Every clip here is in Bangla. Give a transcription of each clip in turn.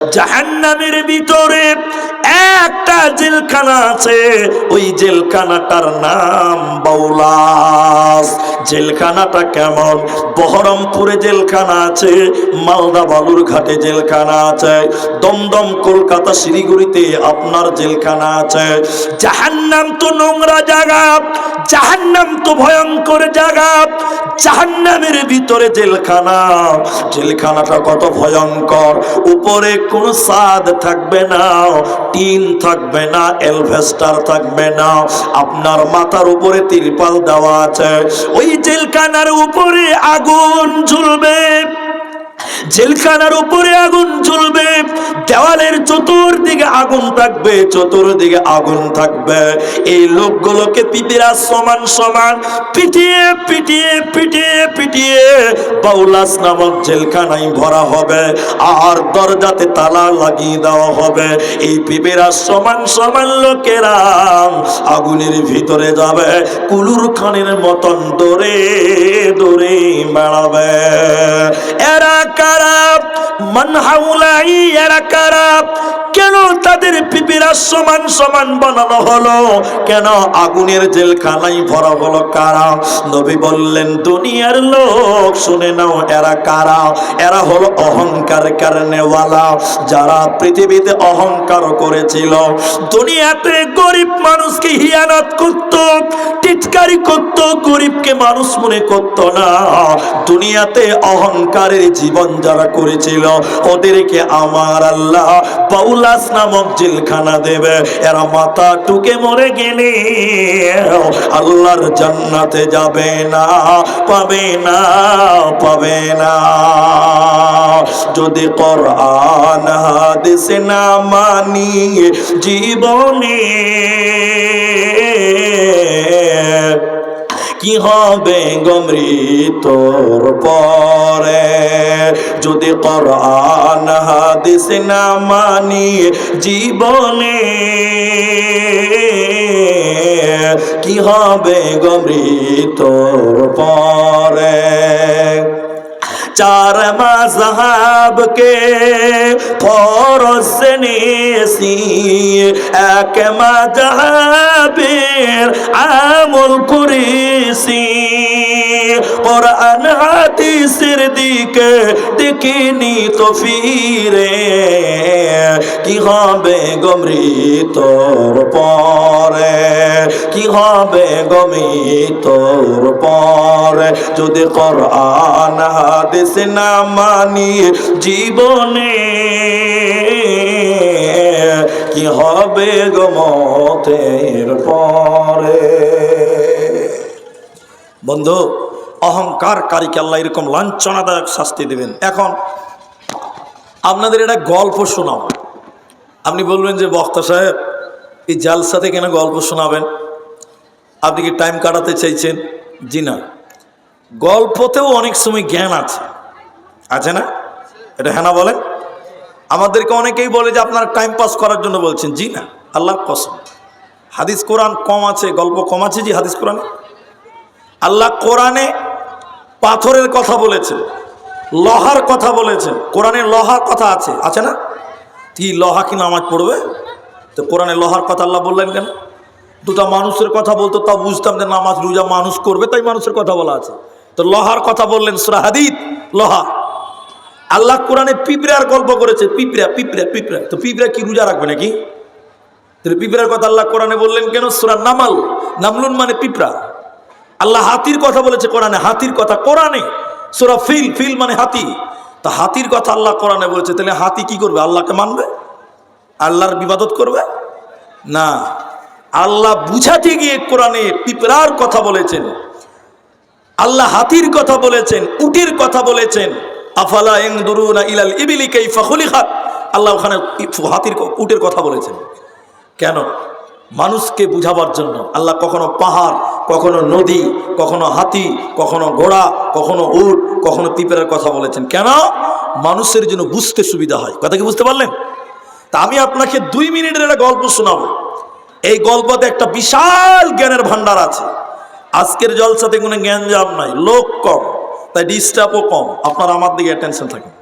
জাহান্নামের ভিতরে একটা জেলখানা আছে, ওই জেলখানাটার নাম বাউলাস। জেলখানাটা কেমন? বহরমপুরে জেলখানা আছে, মালদা বালুরঘাটে জেলখানা আছে, দমদম কলকাতা শিলিগুড়িতে আপনার জেলখানা আছে। জাহান্নাম তো নোংরা জায়গা, জাহান্নাম তো ভয়ঙ্কর জায়গা। জাহান্নামের ভিতরে জেলখানা, জেলখানাটা কত ভয়ঙ্কর। উপরে কোনো ছাদ থাকবে না, টিন থাকবে না, এলভেস্টার থাকবে না, আপনার মাথার উপরে তিরপাল দেওয়া আছে। ওই জেলখানার উপরে আগুন জ্বলবে, জেলখানার উপরে আগুন জ্বলবে, দেওয়ালের চতুর্দিকে আগুন থাকবে, চতুর্দিকে আগুন থাকবে। এই লোকগুলোকে পিপিরা সমান সমান পিটিয়ে পিটিয়ে পিটিয়ে পিটিয়ে বাউলাস নামক জেলখানায় ভরা হবে, আর দরজাতে তালা লাগিয়ে দেওয়া হবে। এই পিপিরা সমান সমান লোকেরা আগুনের ভিতরে যাবে, কুলুর খানের মতন দৌড়ে দৌড়ে বেড়াবে। এরা কারা? মান হাউলাই, এরা কারা? কেন তাদের পিপিরা সমান সমান বানানো হলো? কেন আগুনের জেলখানায় ভরা হলো? কারা? নবী বললেন দুনিয়ার লোক শুনে নাও, এরা কারা? এরা হলো অহংকার কারণেওয়ালা, যারা পৃথিবীতে অহংকার করেছিল, দুনিয়াতে গরিব মানুষকে হিয়ানত করত, টিটকারি করত, গরিবকে মানুষ মনে করত না। দুনিয়াতে অহংকারের জীবন যারা করেছিল, ওদেরকে আমার আল্লাহ বাউলাস নামক জেলখানা দেবে। এরা মাথা টুকে মরে গেলে আল্লাহর জান্নাতে যাবে না, পাবে না, পাবে না। যদি কোরআন হাদিস না মানি জীবনে, কি হবে গো মৃত্যুর পরে? যদি কোরআন হাদিস না মানি জীবনে, কি হবে গো মৃত্যুর পরে? চার মাযহাবকে ফরজ নিয়েছি, এক মাযহাবের আমল করেছি। কোরআন হাদিসের দিকে দেখিনি তো ফিরে, কি হবে গো মৃত্যুর পরে? কি হবে গো মৃত্যুর পরে? যদি কোরআন হাদিস না মানি জীবনে, কি হবে গো মতের পরে? বন্ধু, অহংকারকারীকে আল্লাহ এরকম লাঞ্ছনাদায়ক শাস্তি দেবেন। এখন আপনাদের এটা গল্প শোনাও। আপনি বলবেন যে বক্তা সাহেব এই জালসাতে কেন গল্প শোনাবেন? আপনি কি টাইম কাটাতে চাইছেন? জি না, গল্পতেও অনেক সময় জ্ঞান আছে, আছে না? এটা হ্যাঁ না বলেন? আমাদেরকে অনেকেই বলে যে আপনারা টাইম পাস করার জন্য বলছেন। জি না, আল্লাহর কসম, হাদিস কোরআন কম আছে, গল্প কম আছে। জি, হাদিস কোরআনে আল্লাহ কোরআনে পাথরের কথা বলেছেন, লোহার কথা বলেছেন। কোরআনে লোহার কথা আছে, আছে না? কি লোহা কি নামাজ পড়বে? তো কোরআনে লোহার কথা আল্লাহ বললেন কেন? দুটা মানুষের কথা বলতো, তা বুঝতাম যে নামাজ রোজা মানুষ করবে, তাই মানুষের কথা বলা আছে। তো লোহার কথা বললেন সূরা হাদীদ, লোহা। আল্লাহ কোরআনে পিঁপড়ার গল্প করেছে, পিঁপড়া পিঁপড়া পিঁপড়া। তো পিঁপড়া কি রোজা রাখবে নাকি? তাহলে পিঁপড়ার কথা আল্লাহ কোরআনে বললেন কেন? সূরা নামাল, নামলুন মানে পিঁপড়া। আল্লাহ হাতির কথা বলেছে কোরআনে, হাতির কথা কোরআনে। সূরা ফিল, ফিল মানে হাতি। তা হাতির কথা আল্লাহ কোরআনে বলেছে, তাহলে হাতি কি করবে? আল্লাহকে মানবে? আল্লাহর ইবাদত করবে না। আল্লাহ বুঝাতে গিয়ে কোরআনে পিঁপড়ার কথা বলেছেন, আল্লাহ হাতির কথা বলেছেন, উটের কথা বলেছেন। আফালা ইয়ানদুরুনা ইলাল ইবিলি কাইফা খুলিকাত, আল্লাহ ওখানে হাতির উটের কথা বলেছেন। কেন? মানুষকে বুঝাবার জন্য। আল্লাহ কখনো পাহাড়, কখনো নদী, কখনো হাতি, কখনো ঘোড়া, কখনো উট, কখনো পিঁপড়ার কথা বলেছেন। কেন? মানুষের জন্য বুঝতে সুবিধা হয়। কথা কি বুঝতে পারলেন? তা আমি আপনাকে 2 মিনিটের একটা গল্প শোনাবো। এই গল্পতে একটা বিশাল জ্ঞানের ভান্ডার আছে। আজকের জলসাতে কোনো জ্ঞানজাম নাই, লোক কম, তাই ডিস্টার্বও কম। আপনারা আমার দিকে অ্যাটেনশন থাকেন।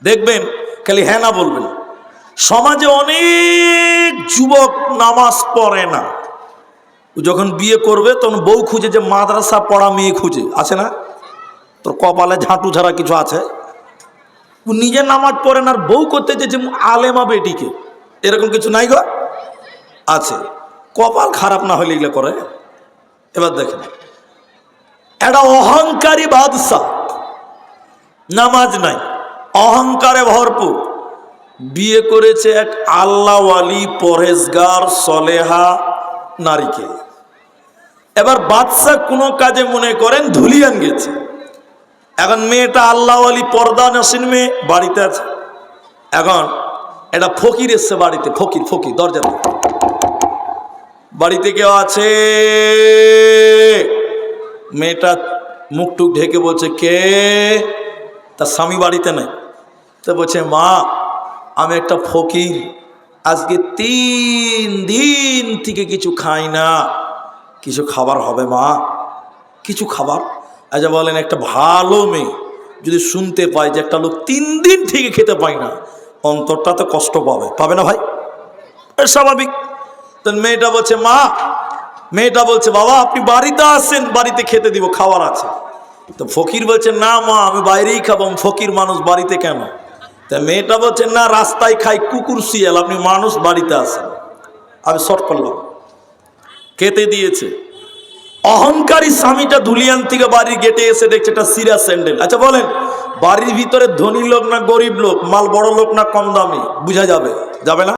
দেখবেন খালি হ্যাঁ না বলবেন। সমাজে অনেক যুবক নামাজ পড়ে না, যখন বিয়ে করবে তখন বউ খুঁজে, যে মাদ্রাসা পড়া মেয়ে খুঁজে, আছে না? তোর কপালে ঝাঁটু ছাড়া কিছু আছে? নিজে নামাজ পড়ে না আর বউ করতে যে আলেমা বেটিকে, এরকম কিছু নাই গো? আছে। কপাল খারাপ না হলে এগুলো করে। এবার দেখেন, একটা অহংকারী বাদশা, নামাজ নাই, অহংকারে ভরপুর, বিয়ে করেছে এক আল্লাহওয়ালি পরহেজগার সলেহা নারীকে। এবার বাদশা কোনো কাজে মনে করেন ধুলিয়ান গেছে। এখন মেয়েটা আল্লাহওয়ালি পর্দা নসীন মেয়ে, বাড়িতে আছে। এখন এটা ফকির এসছে বাড়িতে, ফকির ফকির দরজাতে, বাড়িতে কেউ আছে? মেয়েটা মুখটুক ঢেকে বলছে কে? তার স্বামী বাড়িতে নেই। তো বলছে মা, আমি একটা ফকির, আজকে 3 দিন থেকে কিছু খাই না, কিছু খাবার হবে মা? কিছু খাবার? আচ্ছা বলেন, একটা ভালো মেয়ে যদি শুনতে পায় যে একটা লোক 3 দিন থেকে খেতে পায় না, অন্তরটা তো কষ্ট পাবে, পাবে না ভাই? স্বাভাবিক। তো মেয়েটা বলছে মা, মেয়েটা বলছে বাবা আপনি বাড়িতে আসেন, বাড়িতে খেতে দিব, খাবার আছে। তো ফকির বলছে না মা, আমি বাইরেই খাবো, ফকির মানুষ বাড়িতে কেন? তা মেয়েটা বলছে না, রাস্তায় খাই কুকুর শিয়াল, আপনি মানুষ বাড়িতে আসেন। আমি শর্ট করলাম, খেতে দিয়েছে। অহংকারী স্বামীটা ধুলিয়ান থেকে বাড়ির গেটে এসে দেখছে একটা সিরা স্যান্ডেল। আচ্ছা বলেন, বাড়ির ভিতরে ধনী লোক না গরিব লোক, মাল বড় লোক না কম দামি, বুঝা যাবে? যাবে না?